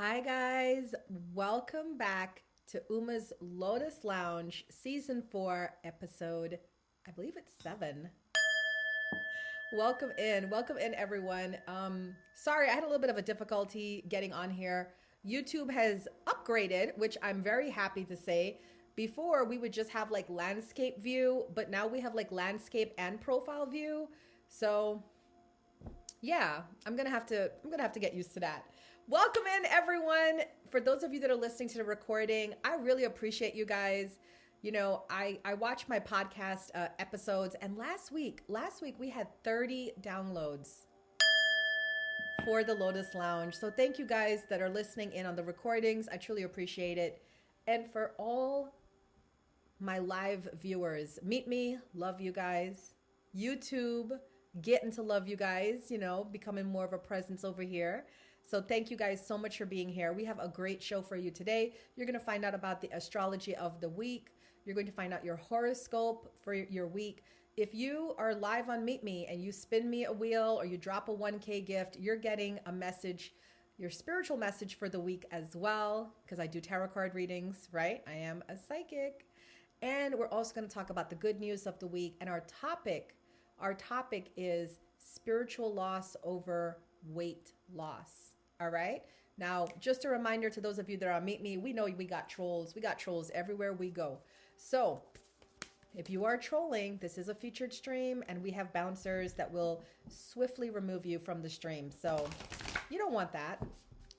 Hi, guys. Welcome back to Uma's Lotus Lounge, Season 4, Episode, I believe it's 7. Welcome in, everyone. Sorry, I had a little bit of a difficulty getting on here. YouTube has upgraded, which I'm very happy to say. Before, we would just have like landscape view, but now we have like landscape and profile view. So yeah, I'm gonna have to get used to that. Welcome in, everyone. For those of you that are listening to the recording, I really appreciate you guys. I watch my podcast episodes, and last week we had 30 downloads for the Lotus Lounge. So thank you guys that are listening in on the recordings. I truly appreciate it. And for all my live viewers, meet me, love you guys. YouTube, getting to love you guys, becoming more of a presence over here. So thank you guys so much for being here. We have a great show for you today. You're going to find out about the astrology of the week. You're going to find out your horoscope for your week. If you are live on Meet Me and you spin me a wheel or you drop a 1K gift, you're getting a message, your spiritual message for the week as well, because I do tarot card readings, right? I am a psychic. And we're also going to talk about the good news of the week. And our topic is spiritual loss over weight loss. All right. Now, just a reminder to those of you that are on Meet Me, we know we got trolls. We got trolls everywhere we go. So if you are trolling, this is a featured stream and we have bouncers that will swiftly remove you from the stream. So you don't want that.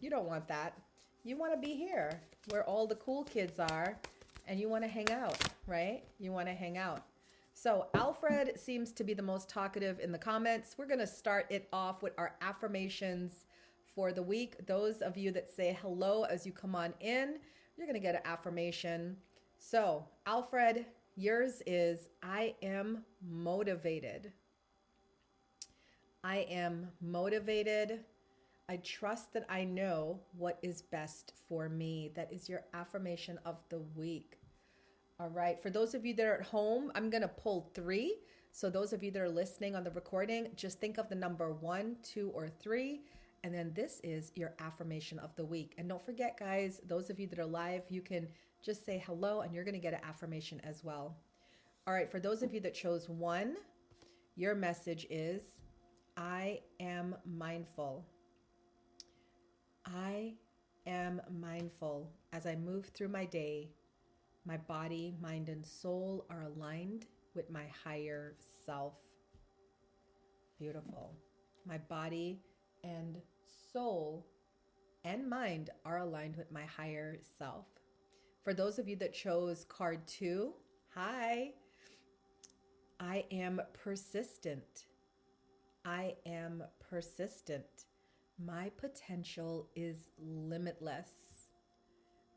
You don't want that. You want to be here where all the cool kids are and you want to hang out, right? You want to hang out. So Alfred seems to be the most talkative in the comments. We're going to start it off with our affirmations for the week. Those of you that say hello as you come on in, you're going to get an affirmation. So Alfred, yours is, I am motivated. I am motivated. I trust that I know what is best for me. That is your affirmation of the week. All right. For those of you that are at home, I'm going to pull 3. So those of you that are listening on the recording, just think of the number 1, 2, or 3. And then this is your affirmation of the week. And don't forget, guys, those of you that are live, you can just say hello and you're going to get an affirmation as well. All right. For those of you that chose 1, your message is, I am mindful. I am mindful as I move through my day. My body, mind, and soul are aligned with my higher self. Beautiful. My body and soul and mind are aligned with my higher self. For those of you that chose card 2, hi. I am persistent. I am persistent. My potential is limitless.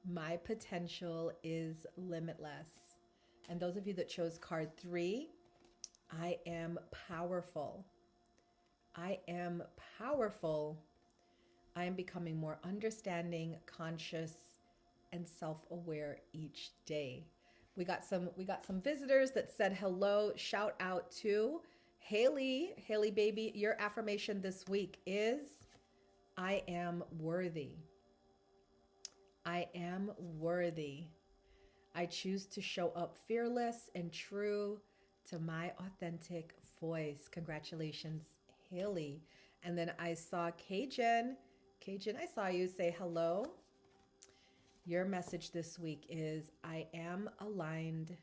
My potential is limitless. And those of you that chose card 3, I am powerful. I am powerful. I am becoming more understanding, conscious, and self-aware each day. We got some visitors that said hello. Shout out to Haley. Haley baby, your affirmation this week is, I am worthy. I am worthy. I choose to show up fearless and true to my authentic voice. Congratulations, Haley. And then I saw Cajun. Cajun, I saw you say hello. Your message this week is, I am aligned.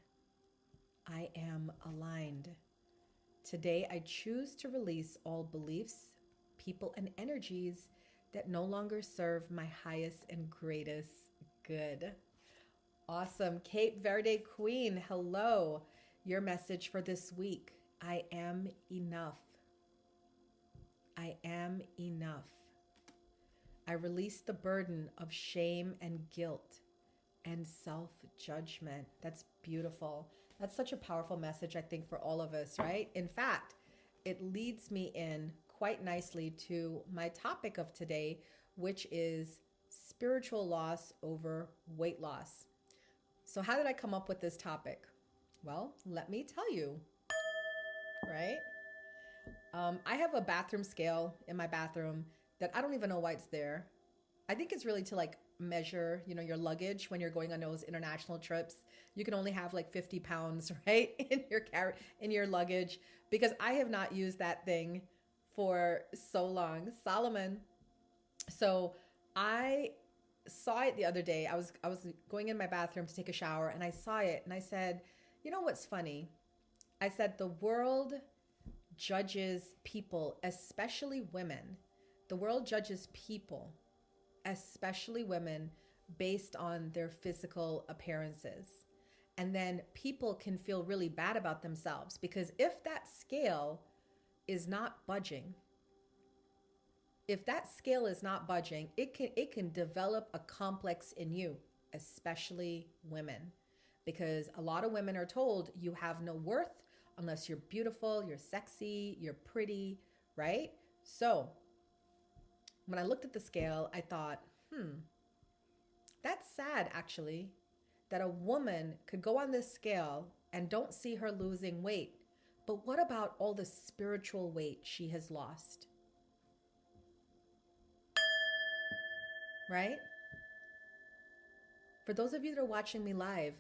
I am aligned. Today, I choose to release all beliefs, people, and energies that no longer serve my highest and greatest good. Awesome. Cape Verde Queen, hello. Your message for this week, I am enough. I am enough. I release the burden of shame and guilt and self-judgment. That's beautiful. That's such a powerful message, I think, for all of us, right? In fact, it leads me in quite nicely to my topic of today, which is spiritual loss over weight loss. So how did I come up with this topic? Well, let me tell you, right? I have a bathroom scale in my bathroom that I don't even know why it's there. I think it's really to like measure, your luggage when you're going on those international trips. You can only have like 50 pounds, right, in your luggage, because I have not used that thing for so long. Solomon. So I saw it the other day. I was going in my bathroom to take a shower and I saw it and I said, "You know what's funny?" I said the world judges people, especially women. The world judges people, especially women, based on their physical appearances. And then people can feel really bad about themselves because if that scale is not budging, it can develop a complex in you, especially women. Because a lot of women are told you have no worth unless you're beautiful, you're sexy, you're pretty, right? So when I looked at the scale, I thought, that's sad actually, that a woman could go on this scale and don't see her losing weight. But what about all the spiritual weight she has lost? Right? For those of you that are watching me live,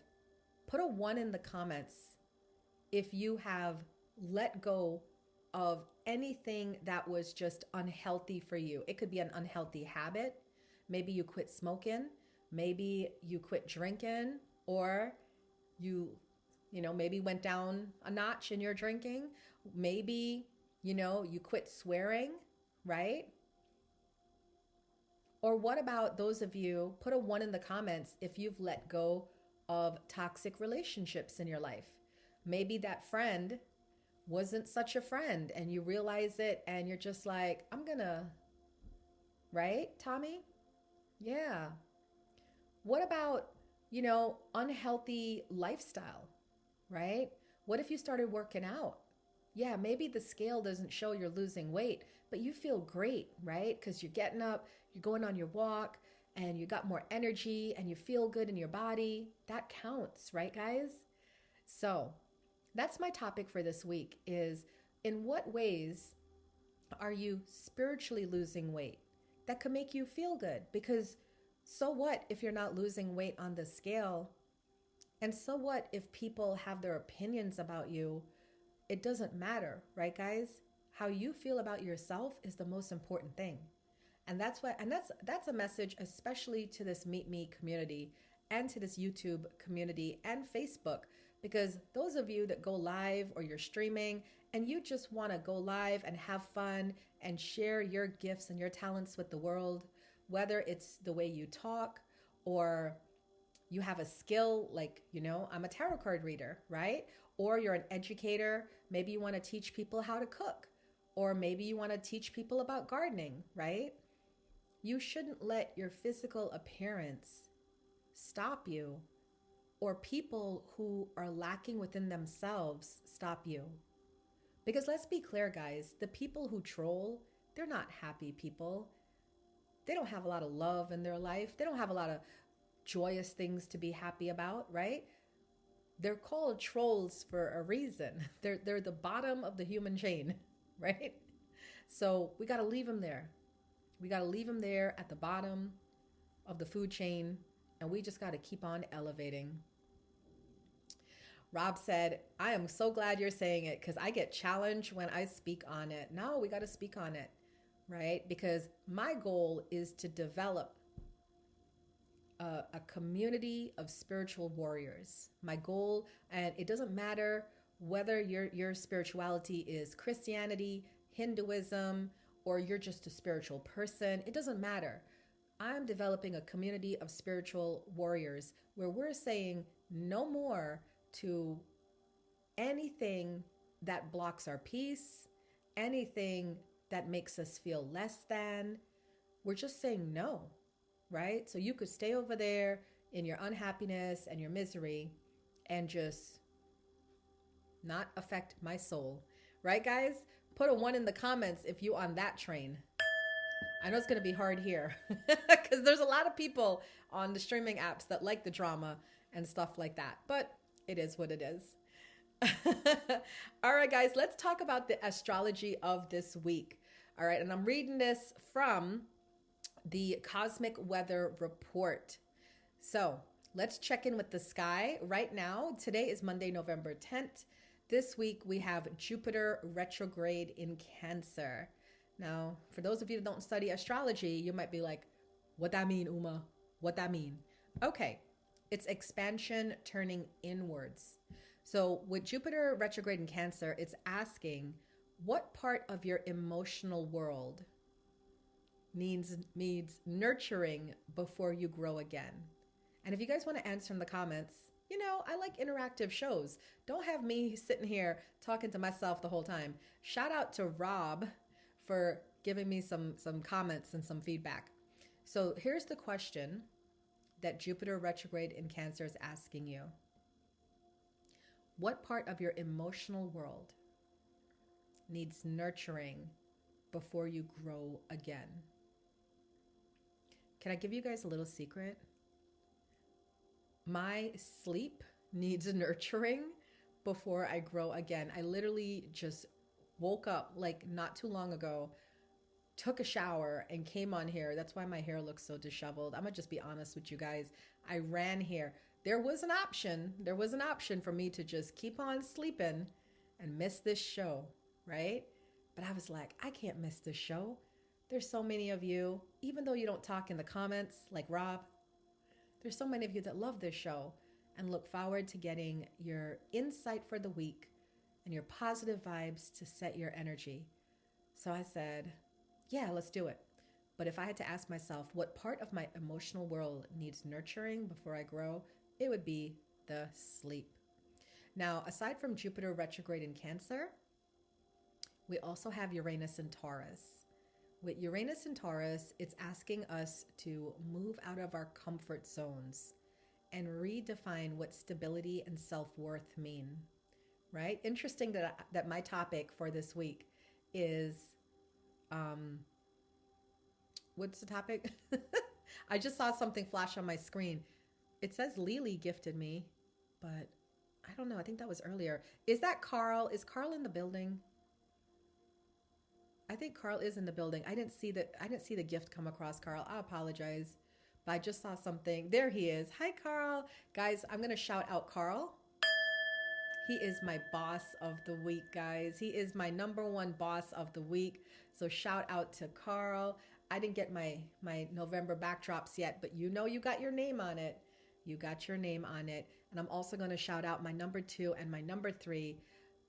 put a 1 in the comments if you have let go of anything that was just unhealthy for you. It could be an unhealthy habit. Maybe you quit smoking. Maybe you quit drinking, or maybe went down a notch in your drinking. Maybe, you quit swearing, right? Or what about those of you, put a 1 in the comments if you've let go of toxic relationships in your life. Maybe that friend wasn't such a friend and you realize it and you're just like, right, Tommy? Yeah. What about, unhealthy lifestyle, right? What if you started working out? Yeah, maybe the scale doesn't show you're losing weight, but you feel great, right? Because you're getting up, you're going on your walk, and you got more energy and you feel good in your body. That counts, right, guys? So that's my topic for this week is, in what ways are you spiritually losing weight that could make you feel good? Because so what if you're not losing weight on the scale? And so what if people have their opinions about you? It doesn't matter, right, guys? How you feel about yourself is the most important thing. And that's a message especially to this Meet Me community and to this YouTube community and Facebook, because those of you that go live or you're streaming and you just want to go live and have fun and share your gifts and your talents with the world, whether it's the way you talk or you have a skill like, I'm a tarot card reader, right? Or you're an educator. Maybe you want to teach people how to cook, or maybe you want to teach people about gardening, right? You shouldn't let your physical appearance stop you, or people who are lacking within themselves stop you. Because let's be clear, guys, the people who troll, they're not happy people. They don't have a lot of love in their life. They don't have a lot of joyous things to be happy about, right? They're called trolls for a reason. They're the bottom of the human chain, right? So we got to leave them there. We got to leave them there at the bottom of the food chain, and we just got to keep on elevating. Rob said, I am so glad you're saying it because I get challenged when I speak on it. No, we got to speak on it, right? Because my goal is to develop a community of spiritual warriors. My goal, and it doesn't matter whether your spirituality is Christianity, Hinduism, or you're just a spiritual person. It doesn't matter. I'm developing a community of spiritual warriors where we're saying no more to anything that blocks our peace, anything that makes us feel less than. We're just saying no, right? So you could stay over there in your unhappiness and your misery and just not affect my soul. Right, guys? Put a 1 in the comments if you on that train. I know it's going to be hard here because there's a lot of people on the streaming apps that like the drama and stuff like that. But it is what it is. All right, guys, let's talk about the astrology of this week. All right, and I'm reading this from the cosmic weather report. So let's check in with the sky right now. Today is Monday, November 10th. This week we have Jupiter retrograde in Cancer. Now, for those of you that don't study astrology, you might be like, what that mean, Uma? What that mean? Okay, it's expansion turning inwards. So with Jupiter retrograde in Cancer, it's asking what part of your emotional world needs nurturing before you grow again. And if you guys want to answer in the comments, you know, I like interactive shows. Don't have me sitting here talking to myself the whole time. Shout out to Rob for giving me some comments and some feedback. So here's the question that Jupiter retrograde in Cancer is asking you. What part of your emotional world needs nurturing before you grow again? Can I give you guys a little secret? My sleep needs nurturing before I grow again. I literally just woke up like not too long ago, took a shower and came on here. That's why my hair looks so disheveled. I'm gonna just be honest with you guys. I ran here. There was an option for me to just keep on sleeping and miss this show, right? But I was like, I can't miss this show. There's so many of you, even though you don't talk in the comments like Rob, there's so many of you that love this show and look forward to getting your insight for the week and your positive vibes to set your energy. So I said, yeah, let's do it. But if I had to ask myself what part of my emotional world needs nurturing before I grow, it would be the sleep. Now, aside from Jupiter retrograde in Cancer, we also have Uranus in Taurus. With Uranus in Taurus, it's asking us to move out of our comfort zones and redefine what stability and self-worth mean, right? Interesting that my topic for this week is, what's the topic? I just saw something flash on my screen. It says Lily gifted me, but I don't know. I think that was earlier. Is that Carl? Is Carl in the building? I think Carl is in the building. I didn't see the gift come across, Carl. I apologize. But I just saw something. There he is. Hi, Carl. Guys, I'm going to shout out Carl. He is my boss of the week, guys. He is my #1 boss of the week. So shout out to Carl. I didn't get my November backdrops yet, but you know you got your name on it. You got your name on it. And I'm also going to shout out my #2 and my #3.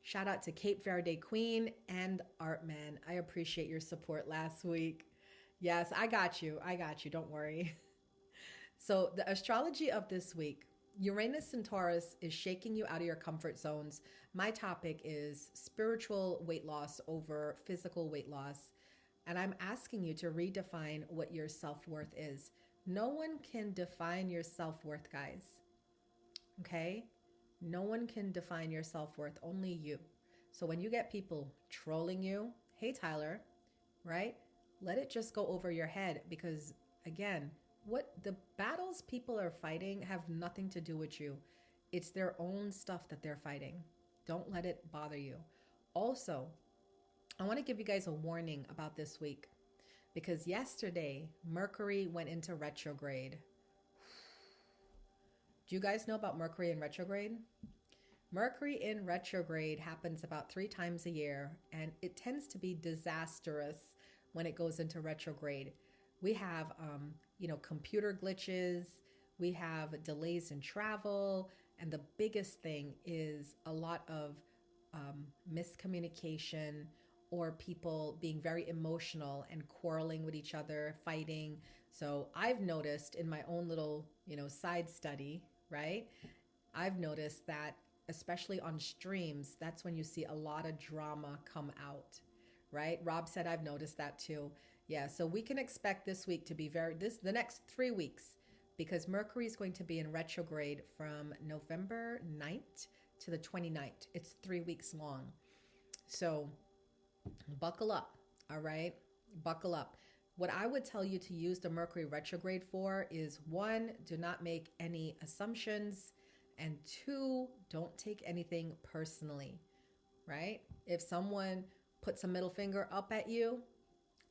Shout out to Cape Verde Queen and Artman. I appreciate your support last week. Yes, I got you. Don't worry. So the astrology of this week, Uranus in Taurus is shaking you out of your comfort zones. My topic is spiritual weight loss over physical weight loss. And I'm asking you to redefine what your self-worth is. No one can define your self-worth, guys. Okay? No one can define your self-worth, only you. So when you get people trolling you, hey Tyler, right? Let it just go over your head because again, what the battles people are fighting have nothing to do with you. It's their own stuff that they're fighting. Don't let it bother you. Also, I want to give you guys a warning about this week because yesterday Mercury went into retrograde. Do you guys know about Mercury in retrograde? Mercury in retrograde happens about 3 times a year, and it tends to be disastrous when it goes into retrograde. We have, computer glitches. We have delays in travel. And the biggest thing is a lot of miscommunication or people being very emotional and quarreling with each other, fighting. So I've noticed in my own little, side study, right? I've noticed that especially on streams, that's when you see a lot of drama come out, right? Rob said I've noticed that too. Yeah, so we can expect this week to be the next 3 weeks because Mercury is going to be in retrograde from November 9th to the 29th. It's 3 weeks long. So buckle up, all right? Buckle up. What I would tell you to use the Mercury retrograde for is 1, do not make any assumptions, and 2, don't take anything personally, right? If someone puts a middle finger up at you,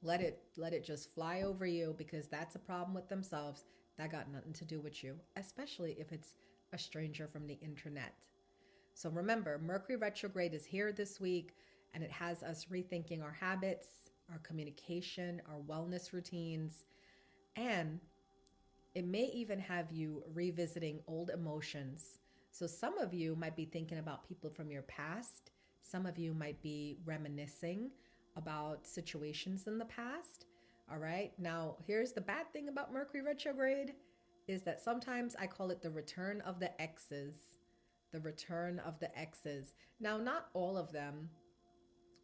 Let it just fly over you, because that's a problem with themselves. That got nothing to do with you, especially if it's a stranger from the internet. So remember, Mercury retrograde is here this week, and it has us rethinking our habits, our communication, our wellness routines, and it may even have you revisiting old emotions. So some of you might be thinking about people from your past. Some of you might be reminiscing about situations in the past. All right. Now, here's the bad thing about Mercury retrograde is that sometimes I call it the return of the exes. The return of the exes. Now, not all of them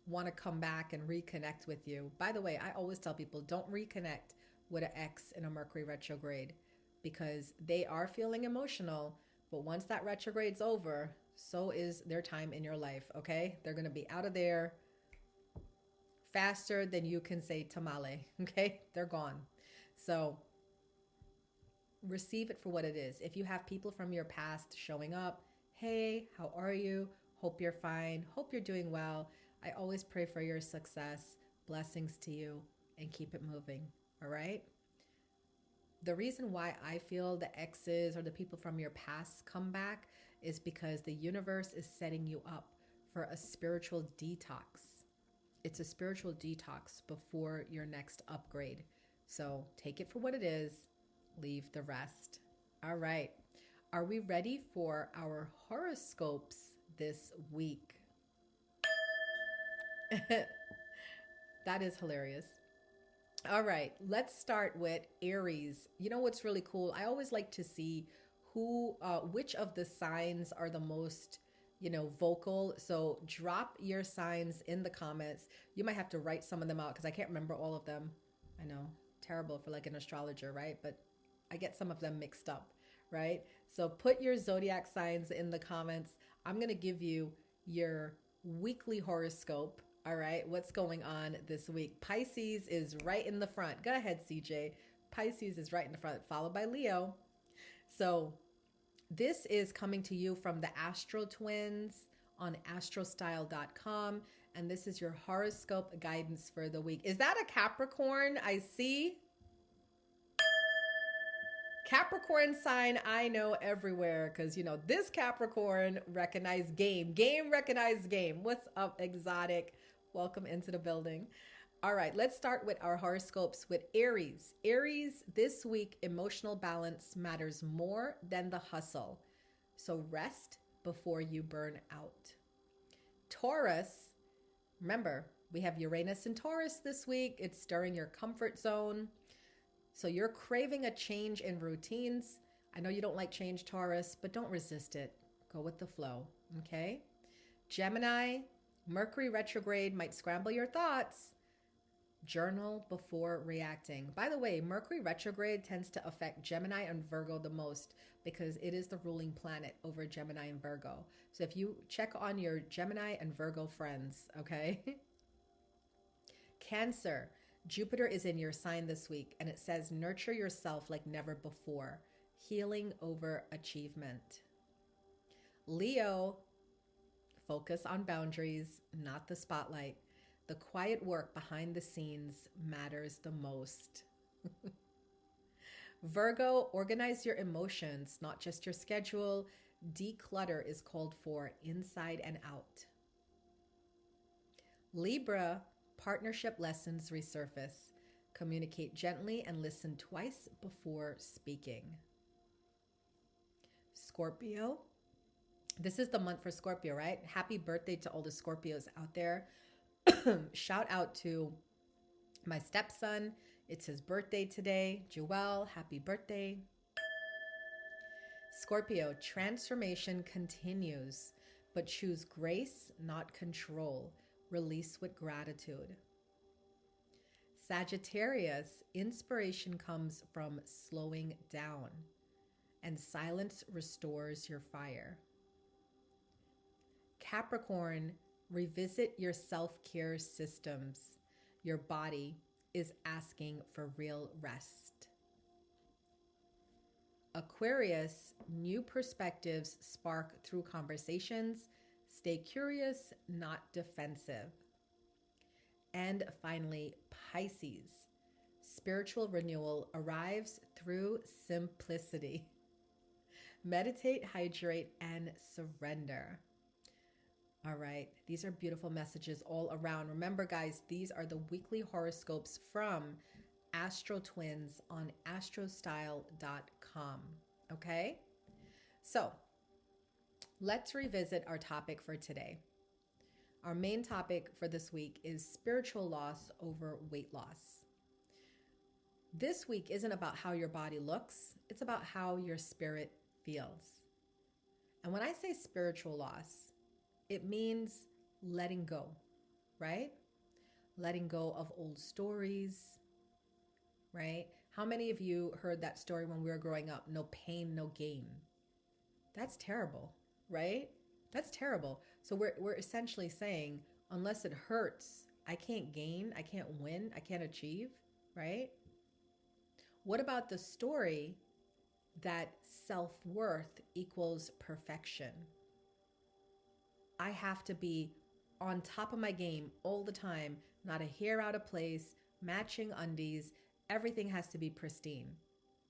want to come back and reconnect with you. By the way, I always tell people, don't reconnect with an ex in a Mercury retrograde, because they are feeling emotional, but once that retrograde's over, so is their time in your life, okay? They're going to be out of there faster than you can say tamale, okay? They're gone. So receive it for what it is. If you have people from your past showing up, hey, how are you? Hope you're fine. Hope you're doing well. I always pray for your success. Blessings to you, and keep it moving, all right? The reason why I feel the exes or the people from your past come back is because the universe is setting you up for a spiritual detox. It's a spiritual detox before your next upgrade. So take it for what it is, leave the rest. All right. Are we ready for our horoscopes this week? That is hilarious. All right, let's start with Aries. You know what's really cool? I always like to see which of the signs are the most, vocal. So drop your signs in the comments. You might have to write some of them out because I can't remember all of them. I know, terrible for like an astrologer, right? But I get some of them mixed up, right? So put your zodiac signs in the comments. I'm going to give you your weekly horoscope. All right, what's going on this week? Pisces is right in the front. Go ahead, CJ. Pisces is right in the front, followed by Leo. So this is coming to you from the Astro Twins on astrostyle.com. And this is your horoscope guidance for the week. Is that a Capricorn? I see. Capricorn sign, I know everywhere because, this Capricorn recognized game. Game recognized game. What's up, Exotic? Welcome into the building. All right, let's start with our horoscopes with Aries. Aries, this week, emotional balance matters more than the hustle. So rest before you burn out. Taurus, remember, we have Uranus in Taurus this week. It's stirring your comfort zone. So you're craving a change in routines. I know you don't like change, Taurus, but don't resist it. Go with the flow, okay? Gemini, Mercury retrograde might scramble your thoughts. Journal before reacting. By the way, Mercury retrograde tends to affect Gemini and Virgo the most because it is the ruling planet over Gemini and Virgo. So if you check on your Gemini and Virgo friends, okay? Cancer, Jupiter is in your sign this week, and it says nurture yourself like never before. Healing over achievement. Leo, focus on boundaries, not the spotlight. The quiet work behind the scenes matters the most. Virgo, organize your emotions, not just your schedule. Declutter is called for inside and out. Libra, partnership lessons resurface. Communicate gently and listen twice before speaking. Scorpio, this is the month for Scorpio, right? Happy birthday to all the Scorpios out there. Shout out to my stepson. It's his birthday today. Joel, happy birthday. Scorpio, transformation continues, but choose grace, not control. Release with gratitude. Sagittarius, inspiration comes from slowing down, and silence restores your fire. Capricorn, revisit your self-care systems. Your body is asking for real rest. Aquarius, new perspectives spark through conversations. Stay curious, not defensive. And finally, Pisces. Spiritual renewal arrives through simplicity. Meditate, hydrate, and surrender. All right. These are beautiful messages all around. Remember, guys, these are the weekly horoscopes from Astro Twins on astrostyle.com. Okay? So let's revisit our topic for today. Our main topic for this week is spiritual loss over weight loss. This week isn't about how your body looks, it's about how your spirit feels. And when I say spiritual loss, it means letting go, right? Letting go of old stories, right? How many of you heard that story when we were growing up? No pain, no gain. That's terrible, right? That's terrible. So we're essentially saying, unless it hurts, I can't gain, I can't win, I can't achieve, right? What about the story that self-worth equals perfection? I have to be on top of my game all the time, not a hair out of place, matching undies, everything has to be pristine,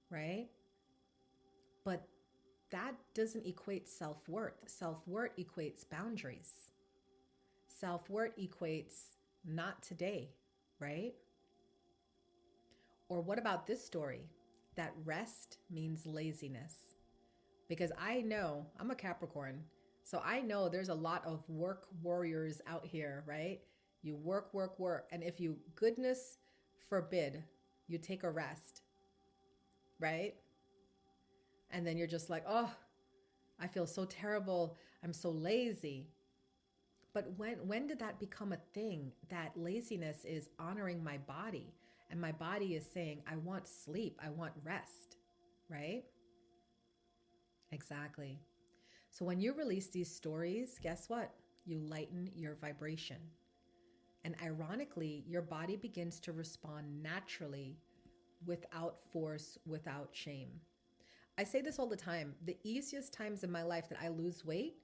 right? But that doesn't equate self-worth. Self-worth equates boundaries. Self-worth equates not today, right? Or what about this story? That rest means laziness. Because I know, I'm a Capricorn, so I know there's a lot of work warriors out here, right? You work, work, work. And if you, goodness forbid, you take a rest, right? And then you're just like, oh, I feel so terrible. I'm so lazy. But when did that become a thing? That laziness is honoring my body. And my body is saying, I want sleep. I want rest, right? Exactly. So when you release these stories, guess what? You lighten your vibration. And ironically, your body begins to respond naturally without force, without shame. I say this all the time. The easiest times in my life that I lose weight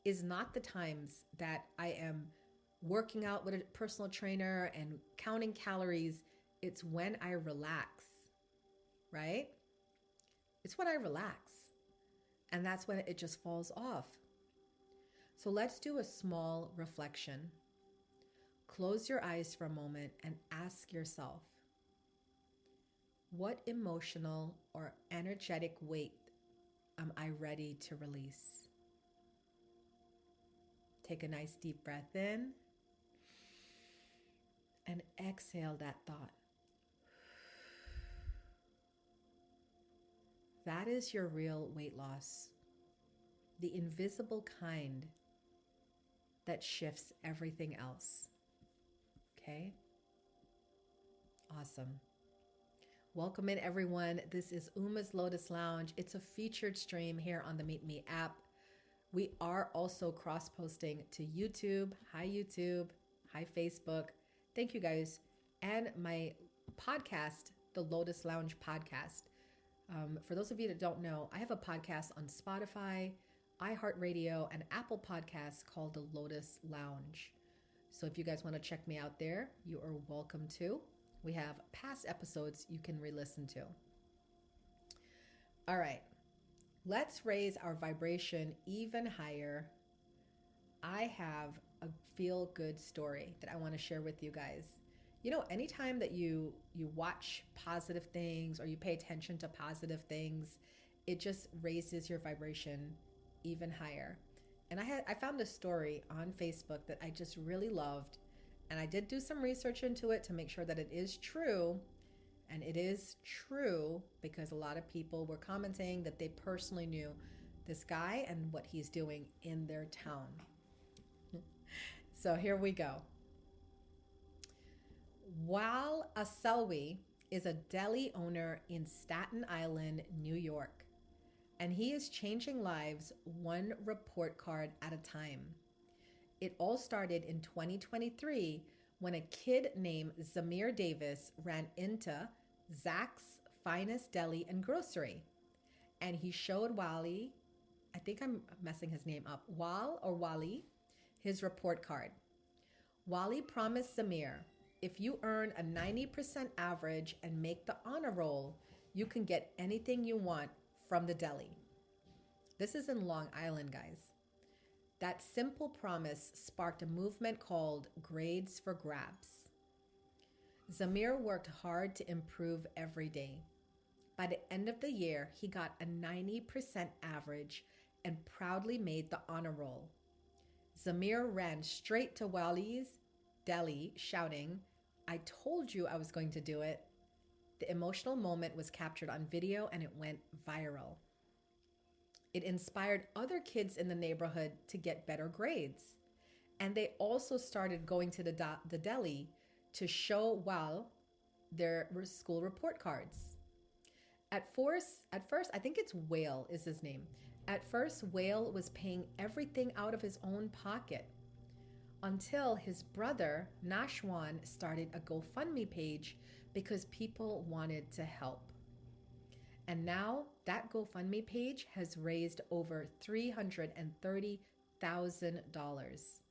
is not the times that I am working out with a personal trainer and counting calories. It's when I relax, right? It's when I relax. And that's when it just falls off. So let's do a small reflection. Close your eyes for a moment and ask yourself, what emotional or energetic weight am I ready to release? Take a nice deep breath in and exhale that thought. That is your real weight loss, the invisible kind that shifts everything else. Okay? Awesome. Welcome in, everyone. This is Uma's Lotus Lounge. It's a featured stream here on the Meet Me app. We are also cross-posting to YouTube. Hi, YouTube. Hi, Facebook. Thank you, guys. And my podcast, the Lotus Lounge podcast. For those of you that don't know, I have a podcast on Spotify, iHeartRadio, and Apple Podcasts called the Lotus Lounge. So if you guys want to check me out there, you are welcome to. We have past episodes you can re-listen to. All right, let's raise our vibration even higher. I have a feel-good story that I want to share with you guys. You know, anytime that you watch positive things or you pay attention to positive things, it just raises your vibration even higher. And I found a story on Facebook that I just really loved. And I did do some research into it to make sure that it is true. And it is true because a lot of people were commenting that they personally knew this guy and what he's doing in their town. So here we go. Wal Aselwi is a deli owner in Staten Island, New York, and he is changing lives one report card at a time. It all started in 2023 when a kid named Zamir Davis ran into Zach's Finest Deli and Grocery, and he showed Wally, I think I'm messing his name up, Wally, his report card. Wally promised Zamir if you earn a 90% average and make the honor roll, you can get anything you want from the deli. This is in Long Island, guys. That simple promise sparked a movement called Grades for Grabs. Zamir worked hard to improve every day. By the end of the year, he got a 90% average and proudly made the honor roll. Zamir ran straight to Wali's deli shouting, "I told you I was going to do it." The emotional moment was captured on video and it went viral. It inspired other kids in the neighborhood to get better grades. And they also started going to the deli to show Wal their school report cards. At first, I think it's Whale is his name. At first, Whale was paying everything out of his own pocket until his brother, Nashwan, started a GoFundMe page because people wanted to help. And now that GoFundMe page has raised over $330,000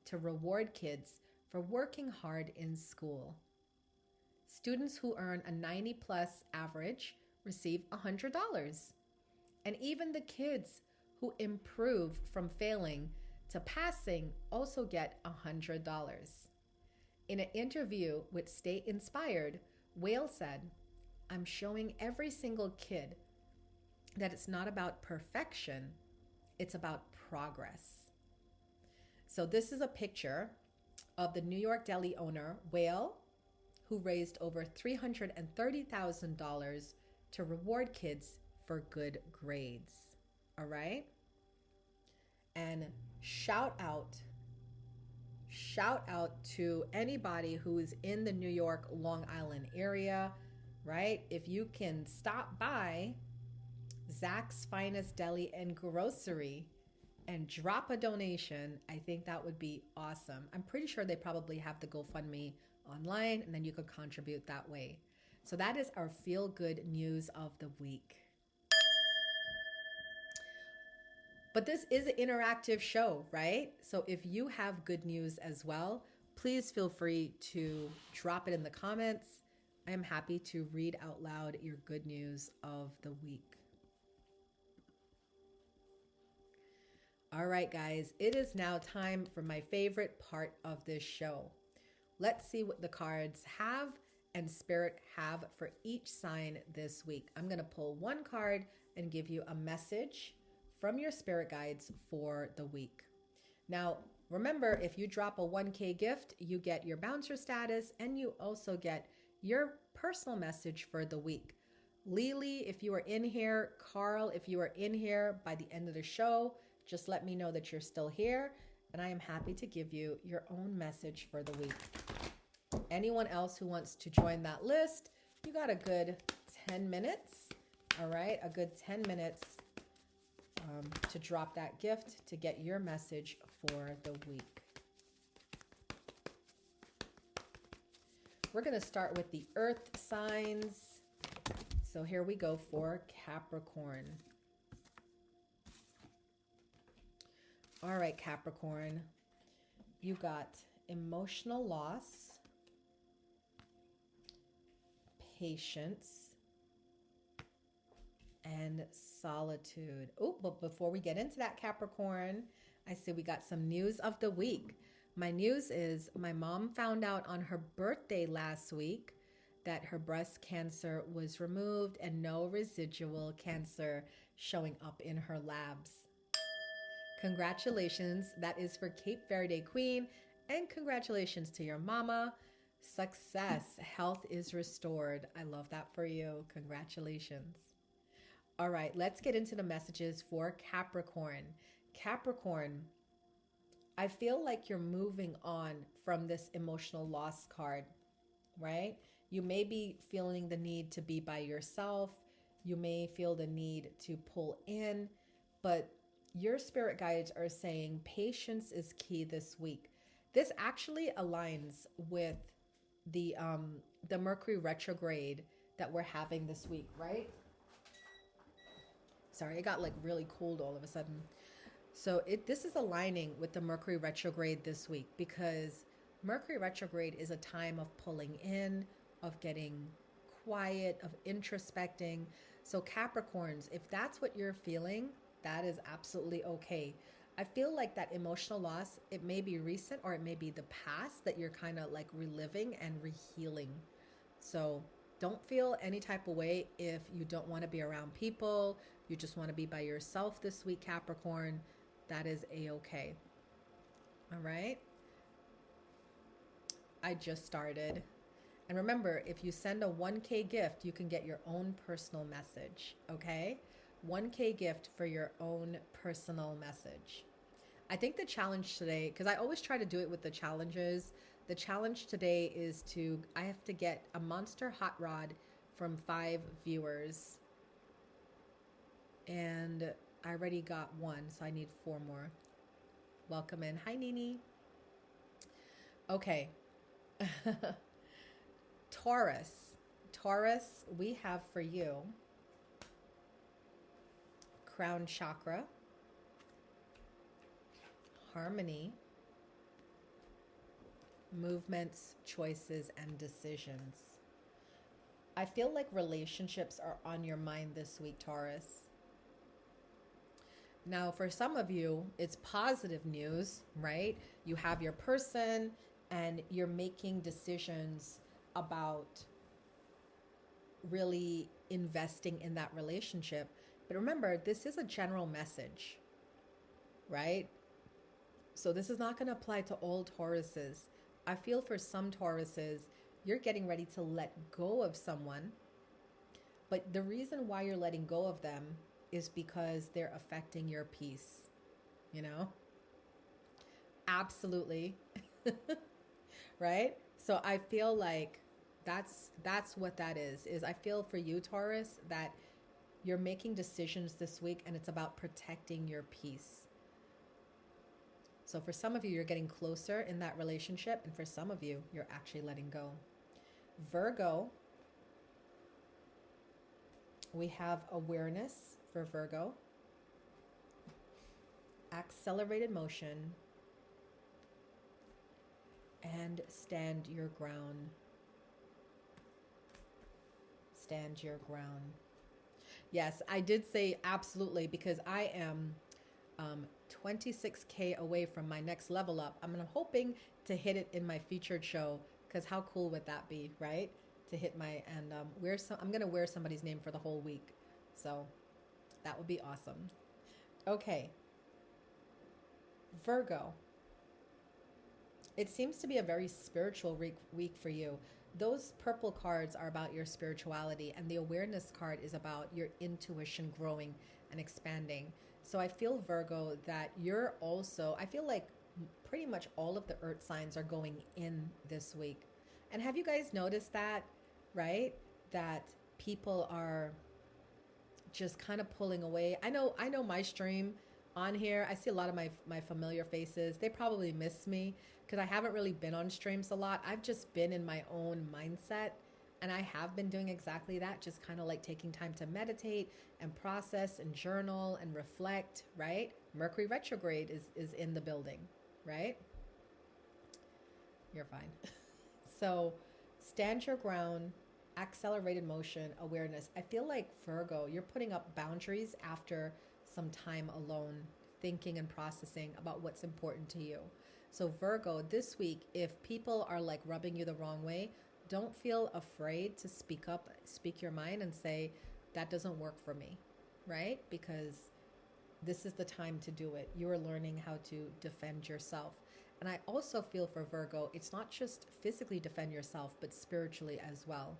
to reward kids for working hard in school. Students who earn a 90 plus average receive $100. And even the kids who improve from failing to passing also get $100. In an interview with Stay Inspired, Whale said, "I'm showing every single kid that it's not about perfection, it's about progress." So this is a picture of the New York deli owner, Whale, who raised over $330,000 to reward kids for good grades. All right? And shout out to anybody who is in the New York, Long Island area, right? If you can stop by Zach's Finest Deli and Grocery and drop a donation, I think that would be awesome. I'm pretty sure they probably have the GoFundMe online, and then you could contribute that way. So that is our feel-good news of the week. But this is an interactive show, right? So if you have good news as well, please feel free to drop it in the comments. I am happy to read out loud your good news of the week. All right, guys, it is now time for my favorite part of this show. Let's see what the cards have and Spirit have for each sign this week. I'm going to pull one card and give you a message from your spirit guides for the week. Now, remember, if you drop a 1K gift, you get your bouncer status and you also get your personal message for the week. Lily, if you are in here, Carl, if you are in here by the end of the show, just let me know that you're still here and I am happy to give you your own message for the week. Anyone else who wants to join that list, you got a good 10 minutes. All right, a good 10 minutes to drop that gift to get your message for the week. We're going to start with the earth signs. So here we go for Capricorn. All right, Capricorn, you got emotional loss, patience, and solitude. Oh, but before we get into that, Capricorn, I see we got some news of the week. My news is my mom found out on her birthday last week that her breast cancer was removed and no residual cancer showing up in her labs. Congratulations. That is for Cape Verde Queen. And congratulations to your mama. Success. Health is restored. I love that for you. Congratulations. All right, let's get into the messages for Capricorn. Capricorn, I feel like you're moving on from this emotional loss card, right? You may be feeling the need to be by yourself. You may feel the need to pull in, but your spirit guides are saying patience is key this week. This actually aligns with the Mercury retrograde that we're having this week, right? Sorry, it got like really cold all of a sudden. So this is aligning with the Mercury retrograde this week because Mercury retrograde is a time of pulling in, of getting quiet, of introspecting. So, Capricorns, if that's what you're feeling, that is absolutely okay. I feel like that emotional loss, it may be recent or it may be the past that you're kind of like reliving and rehealing. So, don't feel any type of way if you don't want to be around people, you just want to be by yourself this week, Capricorn. That is a-okay. All right. I just started. And remember, if you send a 1K gift, you can get your own personal message, okay? 1K gift for your own personal message. I think the challenge today, because I always try to do it with the challenges, the challenge today is I have to get a monster hot rod from 5 viewers. And I already got 1, so I need 4 more. Welcome in. Hi, Nini. Okay. Taurus, we have for you crown chakra, harmony, movements, choices, and decisions. I feel like relationships are on your mind this week, Taurus. Now, for some of you, it's positive news, right? You have your person and you're making decisions about really investing in that relationship. But remember, this is a general message, right? So this is not going to apply to all Tauruses. I feel for some Tauruses, you're getting ready to let go of someone. But the reason why you're letting go of them is because they're affecting your peace, you know? Absolutely. Right? So I feel like that's what that is I feel for you, Taurus, that you're making decisions this week and it's about protecting your peace. So for some of you, you're getting closer in that relationship, and for some of you, you're actually letting go. Virgo, we have awareness for Virgo, accelerated motion, and stand your ground. Stand your ground. Yes, I did say absolutely, because I am 26K away from my next level up. I'm hoping to hit it in my featured show, because how cool would that be, right? To hit my, and I'm going to wear somebody's name for the whole week. So that would be awesome. Okay. Virgo. It seems to be a very spiritual week for you. Those purple cards are about your spirituality, and the awareness card is about your intuition growing and expanding. So I feel, Virgo, that you're also, I feel like pretty much all of the earth signs are going in this week. And have you guys noticed that, right? That people are just kind of pulling away. I know my stream on here, I see a lot of my familiar faces. They probably miss me because I haven't really been on streams a lot. I've just been in my own mindset, and I have been doing exactly that, just kind of like taking time to meditate and process and journal and reflect, right? Mercury retrograde is in the building, right? You're fine. So stand your ground, accelerated motion, awareness. I feel like, Virgo, you're putting up boundaries after some time alone, thinking and processing about what's important to you. So Virgo, this week, if people are like rubbing you the wrong way, don't feel afraid to speak up, speak your mind and say, that doesn't work for me, right? Because this is the time to do it. You are learning how to defend yourself. And I also feel for Virgo, it's not just physically defend yourself, but spiritually as well.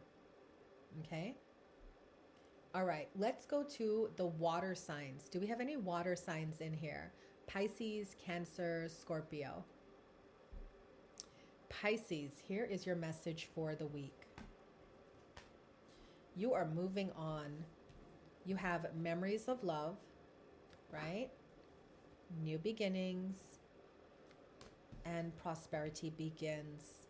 Okay? All right, let's go to the water signs. Do we have any water signs in here? Pisces, Cancer, Scorpio. Pisces, here is your message for the week. You are moving on. You have memories of love, right? New beginnings, and prosperity begins.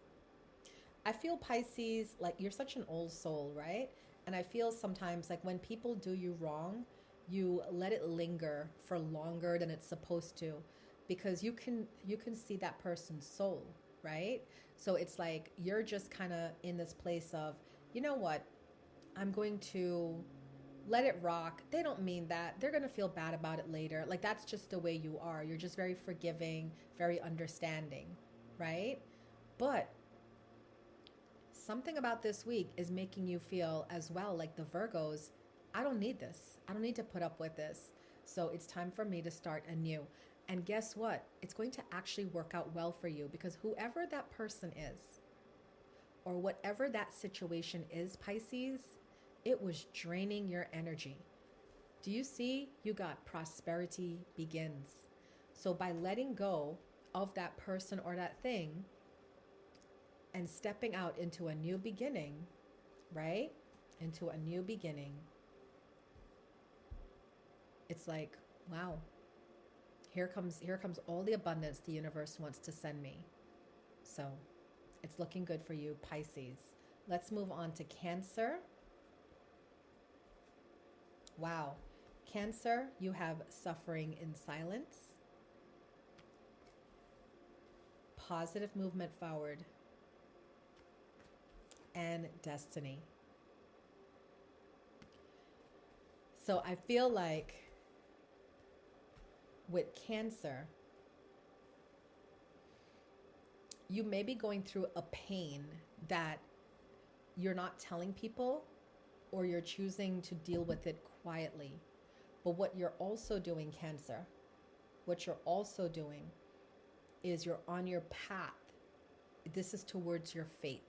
I feel, Pisces, like you're such an old soul, right? And I feel sometimes like when people do you wrong, you let it linger for longer than it's supposed to, because you can see that person's soul, right? So it's like you're just kind of in this place of, you know what, I'm going to let it rock. They don't mean that. They're going to feel bad about it later. Like that's just the way you are. You're just very forgiving, very understanding, right? But something about this week is making you feel as well like the Virgos, I don't need this. I don't need to put up with this. So it's time for me to start anew. And guess what? It's going to actually work out well for you because whoever that person is, or whatever that situation is, Pisces, it was draining your energy. Do you see? You got prosperity begins. So by letting go of that person or that thing and stepping out into a new beginning, right? Into a new beginning. It's like, wow, here comes all the abundance the universe wants to send me. So it's looking good for you, Pisces. Let's move on to Cancer. Wow. Cancer, you have suffering in silence, positive movement forward, and destiny. So I feel like with Cancer, you may be going through a pain that you're not telling people, or you're choosing to deal with it quietly. But what you're also doing, Cancer, what you're also doing is you're on your path. This is towards your fate.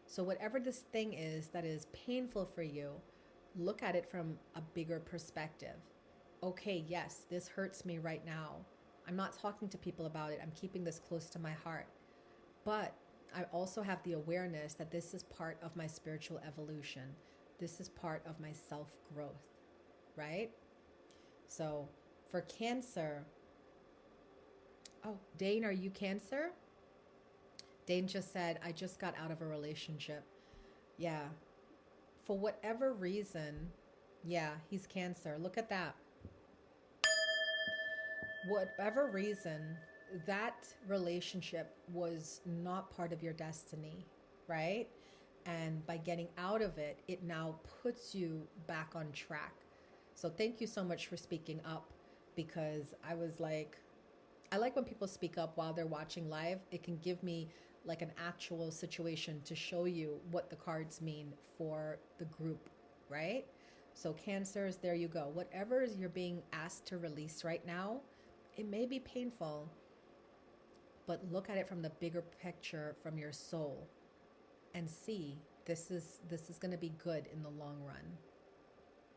So whatever this thing is that is painful for you, look at it from a bigger perspective. Okay, yes, this hurts me right now. I'm not talking to people about it. I'm keeping this close to my heart. But I also have the awareness that this is part of my spiritual evolution. This is part of my self-growth, right? So for Cancer, oh, Dane, are you Cancer? Dane just said, I just got out of a relationship. Yeah. For whatever reason, yeah, he's Cancer. Look at that. Whatever reason, that relationship was not part of your destiny, right? And by getting out of it, it now puts you back on track. So thank you so much for speaking up, because I was like, I like when people speak up while they're watching live. It can give me like an actual situation to show you what the cards mean for the group, right? So Cancers, there you go. Whatever you're being asked to release right now, it may be painful, but look at it from the bigger picture, from your soul, and see this is going to be good in the long run.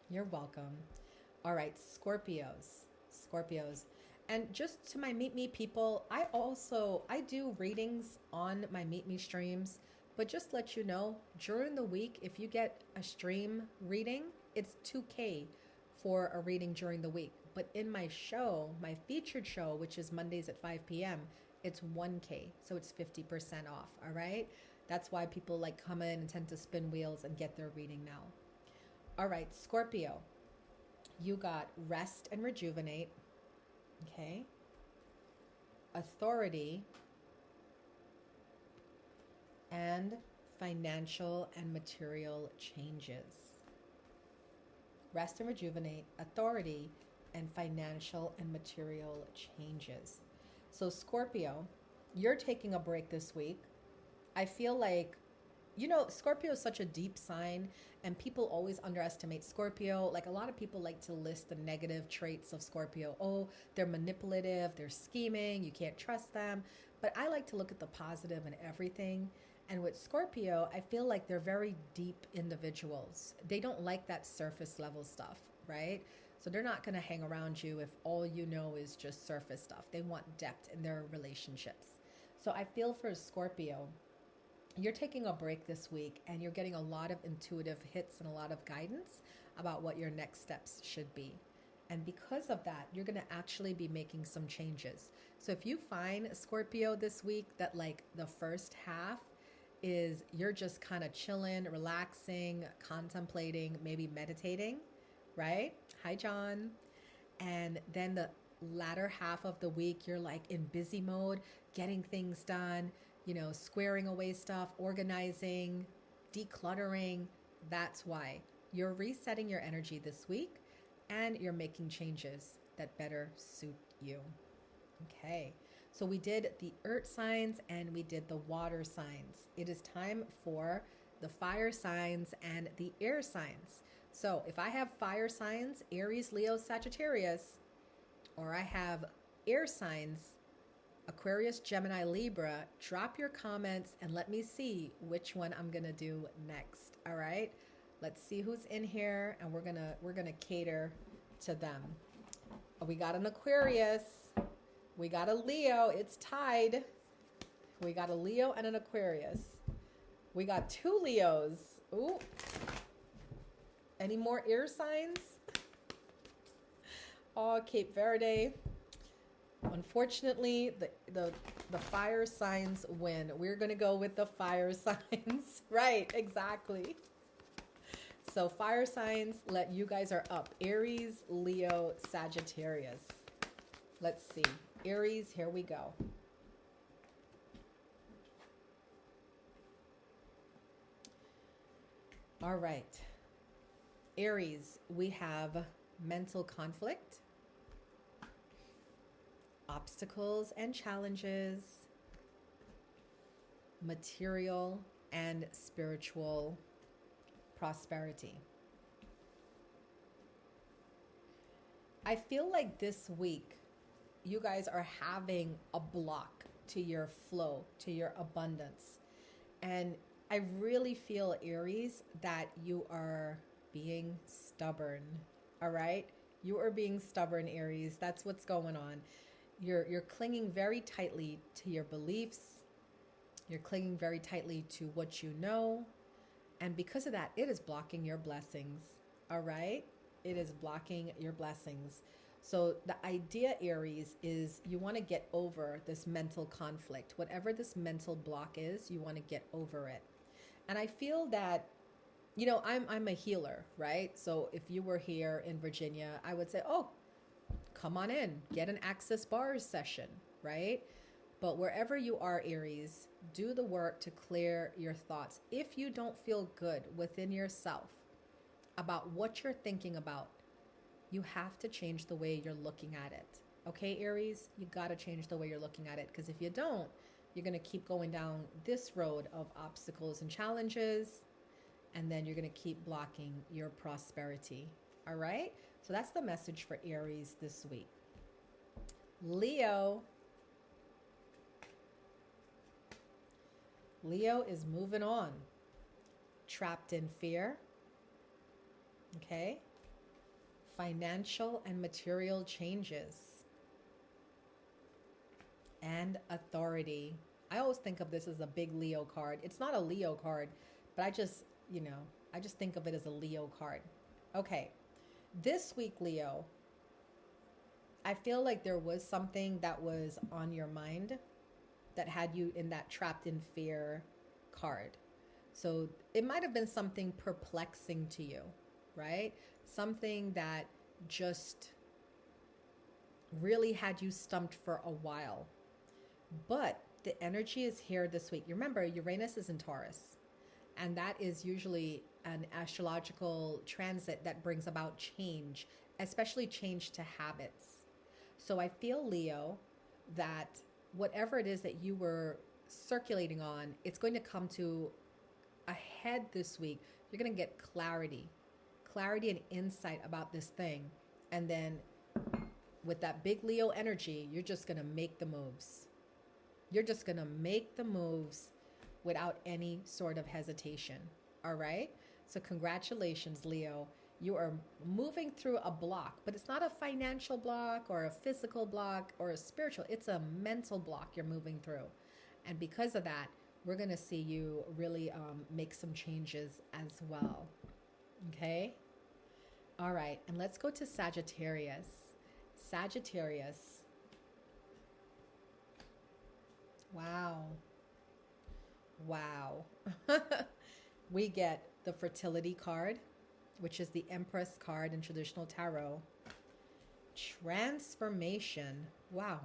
You're welcome. All right, Scorpios. And just to my Meet Me people, I do readings on my Meet Me streams, but just let you know, during the week, if you get a stream reading, it's $2K for a reading during the week. But in my show, my featured show, which is Mondays at 5 p.m., it's $1K. So it's 50% off, all right? That's why people like come in and tend to spin wheels and get their reading now. All right, Scorpio, you got rest and rejuvenate, okay? Authority and financial and material changes. Rest and rejuvenate, authority, and financial and material changes. So Scorpio, you're taking a break this week. I feel like, Scorpio is such a deep sign, and people always underestimate Scorpio. Like, a lot of people like to list the negative traits of Scorpio. Oh, they're manipulative, they're scheming, you can't trust them. But I like to look at the positive in everything. And with Scorpio, I feel like they're very deep individuals. They don't like that surface level stuff, right? So they're not going to hang around you if all you know is just surface stuff. They want depth in their relationships. So I feel for Scorpio, you're taking a break this week and you're getting a lot of intuitive hits and a lot of guidance about what your next steps should be. And because of that, you're going to actually be making some changes. So if you find, Scorpio, this week that like the first half is you're just kind of chilling, relaxing, contemplating, maybe meditating, right? Hi, John. And then the latter half of the week, you're like in busy mode, getting things done, squaring away stuff, organizing, decluttering. That's why you're resetting your energy this week and you're making changes that better suit you. Okay, so we did the earth signs and we did the water signs. It is time for the fire signs and the air signs. So if I have fire signs, Aries, Leo, Sagittarius, or I have air signs, Aquarius, Gemini, Libra, drop your comments and let me see which one I'm gonna do next. All right, let's see who's in here, and we're gonna cater to them. We got an Aquarius, we got a Leo, it's tied. We got a Leo and an Aquarius. We got two Leos. Ooh. Any more air signs? Oh, Cape Verde. Unfortunately, the fire signs win. We're going to go with the fire signs. Right, exactly. So fire signs, you guys are up. Aries, Leo, Sagittarius. Let's see. Aries, here we go. All right. Aries, we have mental conflict, obstacles and challenges, material and spiritual prosperity. I feel like this week you guys are having a block to your flow, to your abundance. And I really feel, Aries, that you are being stubborn. All right? You are being stubborn, Aries. That's what's going on. You're clinging very tightly to your beliefs. You're clinging very tightly to what you know. And because of that, it is blocking your blessings. All right? It is blocking your blessings. So the idea, Aries, is you want to get over this mental conflict. Whatever this mental block is, you want to get over it. And I feel that, I'm a healer, right? So if you were here in Virginia, I would say, oh, come on in, get an Access Bars session, right? But wherever you are, Aries, do the work to clear your thoughts. If you don't feel good within yourself about what you're thinking about, you have to change the way you're looking at it. Okay, Aries? You got to change the way you're looking at it, because if you don't, you're going to keep going down this road of obstacles and challenges, and then you're going to keep blocking your prosperity. All right? So that's the message for Aries this week. Leo. Leo is moving on. Trapped in fear. Okay? Financial and material changes. And authority. I always think of this as a big Leo card. It's not a Leo card, but I just think of it as a Leo card. Okay. This week, Leo, I feel like there was something that was on your mind that had you in that trapped in fear card. So it might have been something perplexing to you, right? Something that just really had you stumped for a while. But the energy is here this week. You remember, Uranus is in Taurus, and that is usually an astrological transit that brings about change, especially change to habits. So I feel, Leo, that whatever it is that you were circulating on, it's going to come to a head this week. You're going to get clarity and insight about this thing. And then with that big Leo energy, you're just going to make the moves. You're just going to make the moves without any sort of hesitation. All right? So congratulations, Leo. You are moving through a block, but it's not a financial block or a physical block or a spiritual. It's a mental block you're moving through. And because of that, we're going to see you really make some changes as well. Okay? All right. And let's go to Sagittarius. Sagittarius. Wow. Wow. We get the fertility card, which is the Empress card in traditional tarot. Transformation. Wow.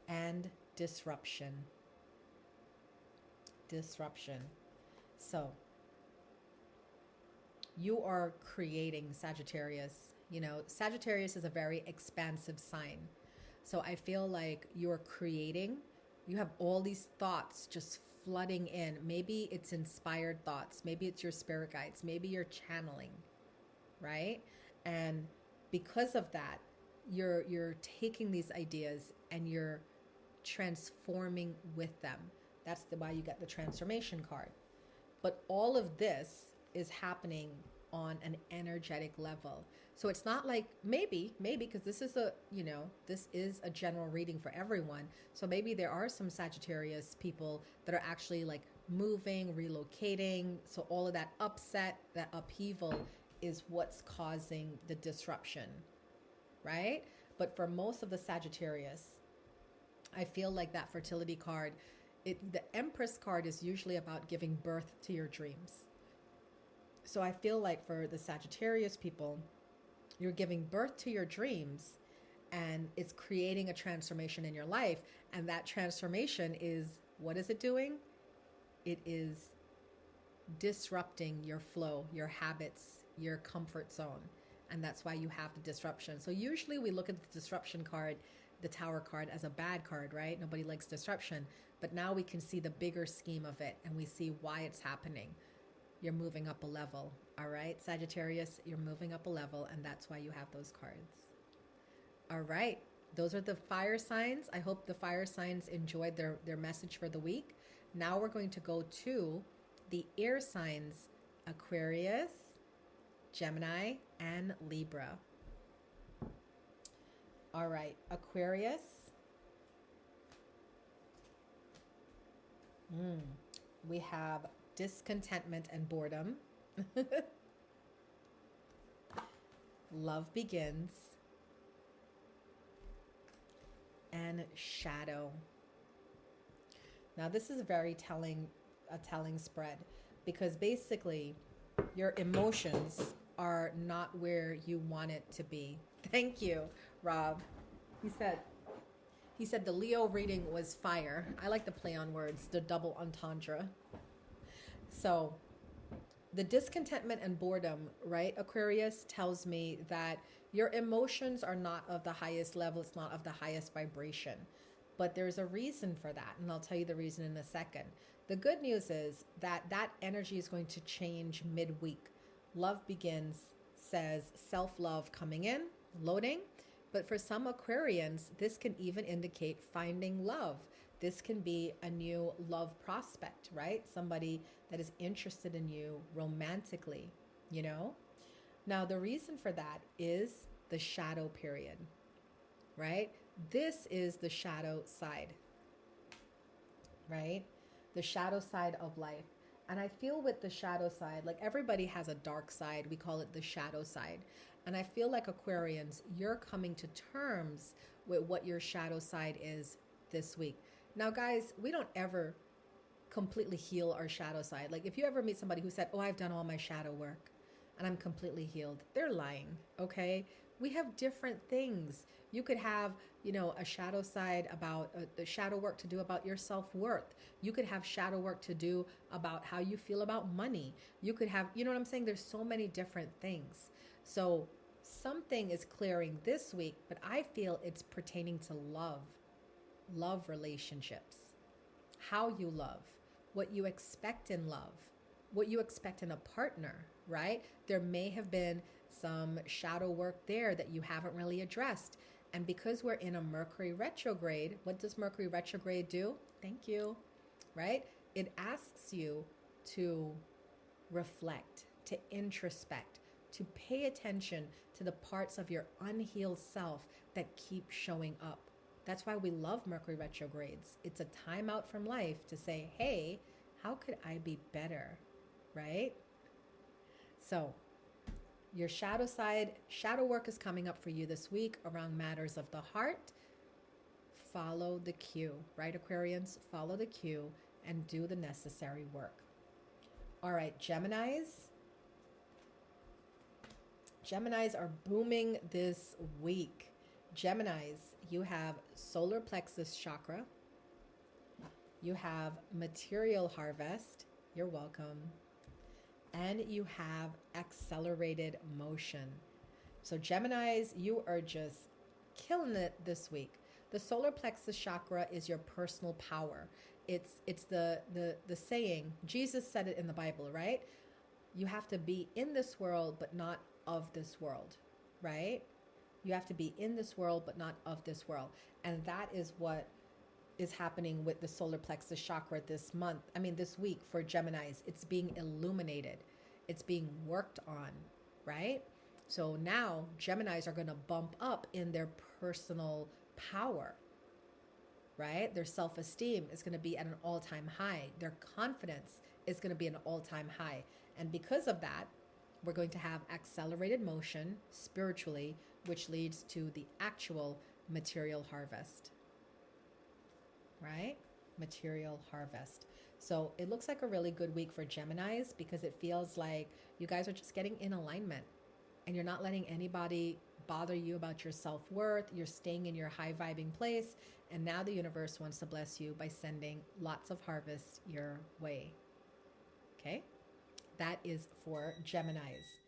And disruption. Disruption. So you are creating Sagittarius. You know, Sagittarius is a very expansive sign. So I feel like you're creating, you have all these thoughts just flooding in. Maybe it's inspired thoughts. Maybe it's your spirit guides. Maybe you're channeling, right? And because of that, you're taking these ideas and you're transforming with them. That's why you get the transformation card. But all of this is happening on an energetic level. So it's not like maybe, because this is this is a general reading for everyone. So maybe there are some Sagittarius people that are actually like moving, relocating. So all of that upset, that upheaval is what's causing the disruption, right? But for most of the Sagittarius, I feel like that fertility card, the Empress card is usually about giving birth to your dreams. So I feel like for the Sagittarius people, you're giving birth to your dreams and it's creating a transformation in your life. And that transformation is, what is it doing? It is disrupting your flow, your habits, your comfort zone. And that's why you have the disruption. So usually we look at the disruption card, the Tower card, as a bad card, right? Nobody likes disruption. But now we can see the bigger scheme of it and we see why it's happening. You're moving up a level, all right? Sagittarius, you're moving up a level, and that's why you have those cards. All right, those are the fire signs. I hope the fire signs enjoyed their message for the week. Now we're going to go to the air signs, Aquarius, Gemini, and Libra. All right, Aquarius. We have discontentment and boredom. Love begins. And shadow. Now this is a telling spread, because basically your emotions are not where you want it to be. Thank you, Rob. He said the Leo reading was fire. I like the play on words, the double entendre. So the discontentment and boredom, right, Aquarius, tells me that your emotions are not of the highest level. It's not of the highest vibration. But there's a reason for that. And I'll tell you the reason in a second. The good news is that that energy is going to change midweek. Love begins says self-love coming in, loading. But for some Aquarians, this can even indicate finding love. This can be a new love prospect, right? Somebody that is interested in you romantically, you know? Now, the reason for that is the shadow period, right? This is the shadow side, right? The shadow side of life. And I feel with the shadow side, like everybody has a dark side. We call it the shadow side. And I feel like Aquarians, you're coming to terms with what your shadow side is this week. Now, guys, we don't ever completely heal our shadow side. Like if you ever meet somebody who said, oh, I've done all my shadow work and I'm completely healed, they're lying, okay? We have different things. You could have, a shadow side about the shadow work to do about your self-worth. You could have shadow work to do about how you feel about money. You could have, you know what I'm saying? There's so many different things. So something is clearing this week, but I feel it's pertaining to love relationships, how you love, what you expect in love, what you expect in a partner, right? There may have been some shadow work there that you haven't really addressed. And because we're in a Mercury retrograde, what does Mercury retrograde do? Thank you, right? It asks you to reflect, to introspect, to pay attention to the parts of your unhealed self that keep showing up. That's why we love Mercury retrogrades. It's a time out from life to say, hey, how could I be better, right? So your shadow side, shadow work is coming up for you this week around matters of the heart. Follow the cue, right, Aquarians? Follow the cue and do the necessary work. All right, Geminis. Geminis are booming this week. Geminis, you have solar plexus chakra, You have material harvest. You're welcome. And you have accelerated motion. So Geminis, you are just killing it this week. The solar plexus chakra is your personal power. It's the saying, Jesus said it in the Bible, right? You have to be in this world but not of this world, right? You have to be in this world but not of this world. And that is what is happening with the solar plexus chakra this week for Geminis. It's being illuminated. It's being worked on, right? So now Geminis are going to bump up in their personal power, right? Their self-esteem is going to be at an all-time high. Their confidence is going to be an all-time high. And because of that, we're going to have accelerated motion spiritually, which leads to the actual material harvest, right? Material harvest. So it looks like a really good week for Geminis because it feels like you guys are just getting in alignment and you're not letting anybody bother you about your self-worth. You're staying in your high vibing place. And now the universe wants to bless you by sending lots of harvest your way. Okay? That is for Geminis.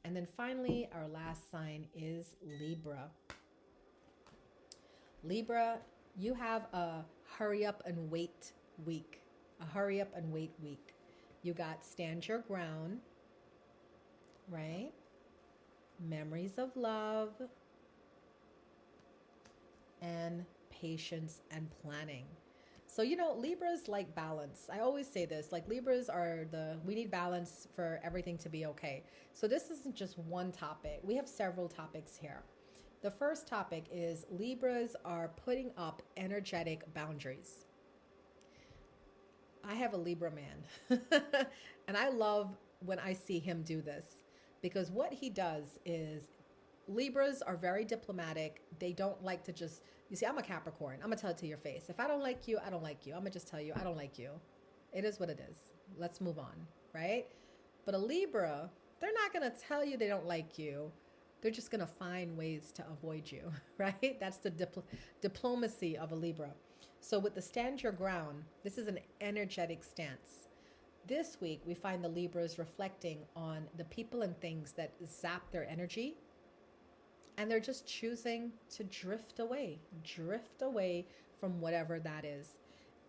And then finally, our last sign is Libra. Libra, you have a hurry up and wait week. A hurry up and wait week. You got stand your ground, right? Memories of love, and patience and planning. So, Libras like balance. I always say this, like Libras we need balance for everything to be okay. So this isn't just one topic. We have several topics here. The first topic is Libras are putting up energetic boundaries. I have a Libra man, and I love when I see him do this because what he does is Libras are very diplomatic. They don't like to just, you see, I'm a Capricorn. I'm going to tell it to your face. If I don't like you, I don't like you. I'm going to just tell you, I don't like you. It is what it is. Let's move on, right? But a Libra, they're not going to tell you they don't like you. They're just going to find ways to avoid you, right? That's the diplomacy of a Libra. So with the stand your ground, this is an energetic stance. This week, we find the Libras reflecting on the people and things that zap their energy. And they're just choosing to drift away from whatever that is.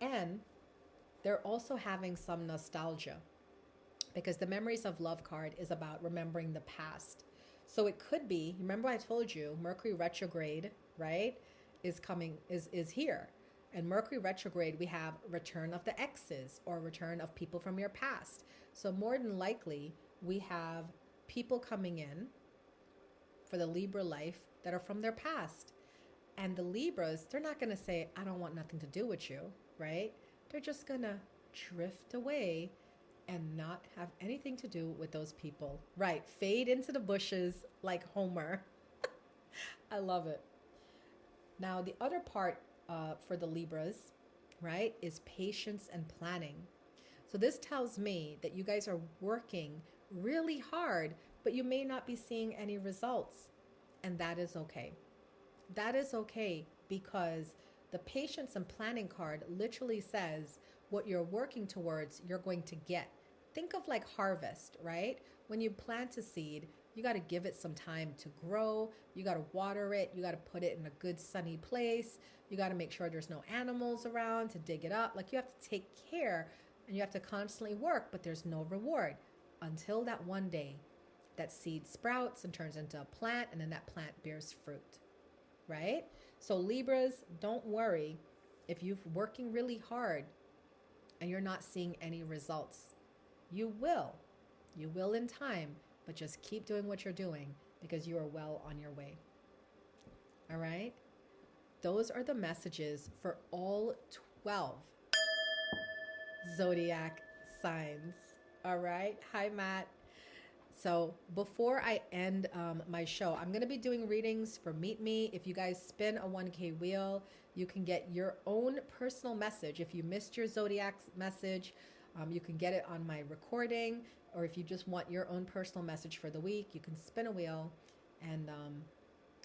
And they're also having some nostalgia because the Memories of Love card is about remembering the past. So it could be, remember I told you, Mercury retrograde, right, is here. And Mercury retrograde, we have return of the exes or return of people from your past. So more than likely, we have people coming in for the Libra life that are from their past. And the Libras, they're not going to say, I don't want nothing to do with you, right? They're just going to drift away and not have anything to do with those people. Right, fade into the bushes like Homer. I love it. Now, the other part for the Libras, right, is patience and planning. So this tells me that you guys are working really hard, but you may not be seeing any results. And that is okay. That is okay because the patience and planning card literally says what you're working towards, you're going to get. Think of like harvest, right? When you plant a seed, you got to give it some time to grow. You got to water it. You got to put it in a good sunny place. You got to make sure there's no animals around to dig it up. Like you have to take care and you have to constantly work, but there's no reward until that one day that seed sprouts and turns into a plant and then that plant bears fruit, right? So Libras, don't worry if you're working really hard and you're not seeing any results. You will in time, but just keep doing what you're doing because you are well on your way. All right? Those are the messages for all 12 zodiac signs. All right? Hi, Matt. So before I end my show, I'm going to be doing readings for Meet Me. If you guys spin a 1K wheel, you can get your own personal message. If you missed your zodiac message, you can get it on my recording, or if you just want your own personal message for the week, you can spin a wheel and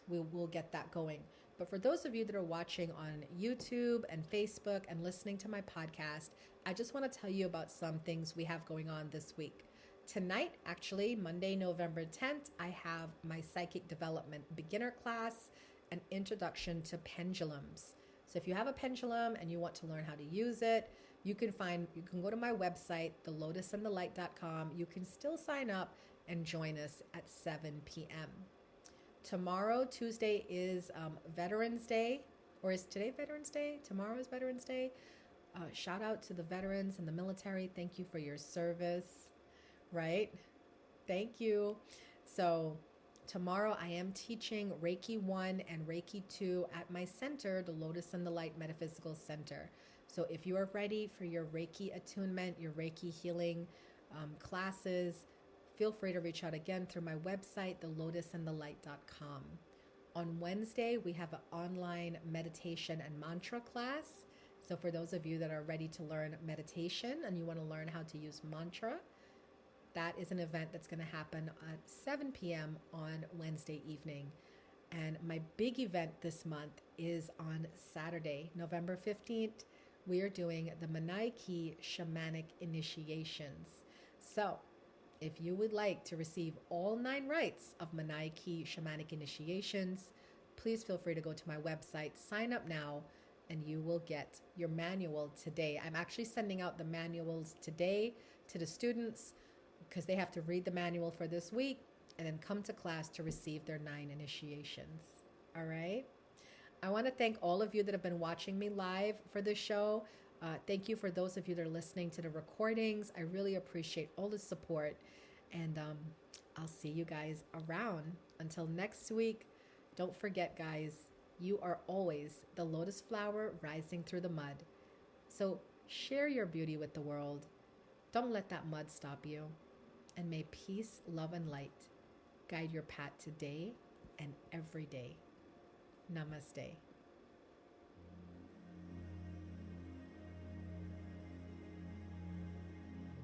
we will get that going. But for those of you that are watching on YouTube and Facebook and listening to my podcast, I just want to tell you about some things we have going on this week. Tonight, actually, Monday, November 10th, I have my psychic development beginner class, an introduction to pendulums. So if you have a pendulum and you want to learn how to use it, you can go to my website, thelotusandthelight.com. You can still sign up and join us at 7 p.m. Tomorrow, Tuesday, is Veterans Day. Or is today Veterans Day? Tomorrow is Veterans Day. Shout out to the veterans and the military. Thank you for your service, right? Thank you. So tomorrow I am teaching Reiki 1 and Reiki 2 at my center, the Lotus and the Light Metaphysical Center. So if you are ready for your Reiki attunement, your Reiki healing classes, feel free to reach out again through my website, thelotusandthelight.com. On Wednesday, we have an online meditation and mantra class. So for those of you that are ready to learn meditation and you want to learn how to use mantra, that is an event that's going to happen at 7 p.m. on Wednesday evening. And my big event this month is on Saturday, November 15th. We are doing the Manaiki Shamanic Initiations. So if you would like to receive all 9 rites of Manaiki Shamanic Initiations, please feel free to go to my website, sign up now, and you will get your manual today. I'm actually sending out the manuals today to the students because they have to read the manual for this week and then come to class to receive their 9 initiations. All right? I want to thank all of you that have been watching me live for this show. Thank you for those of you that are listening to the recordings. I really appreciate all the support. And I'll see you guys around. Until next week, don't forget, guys, you are always the lotus flower rising through the mud. So share your beauty with the world. Don't let that mud stop you. And may peace, love, and light guide your path today and every day. Namaste.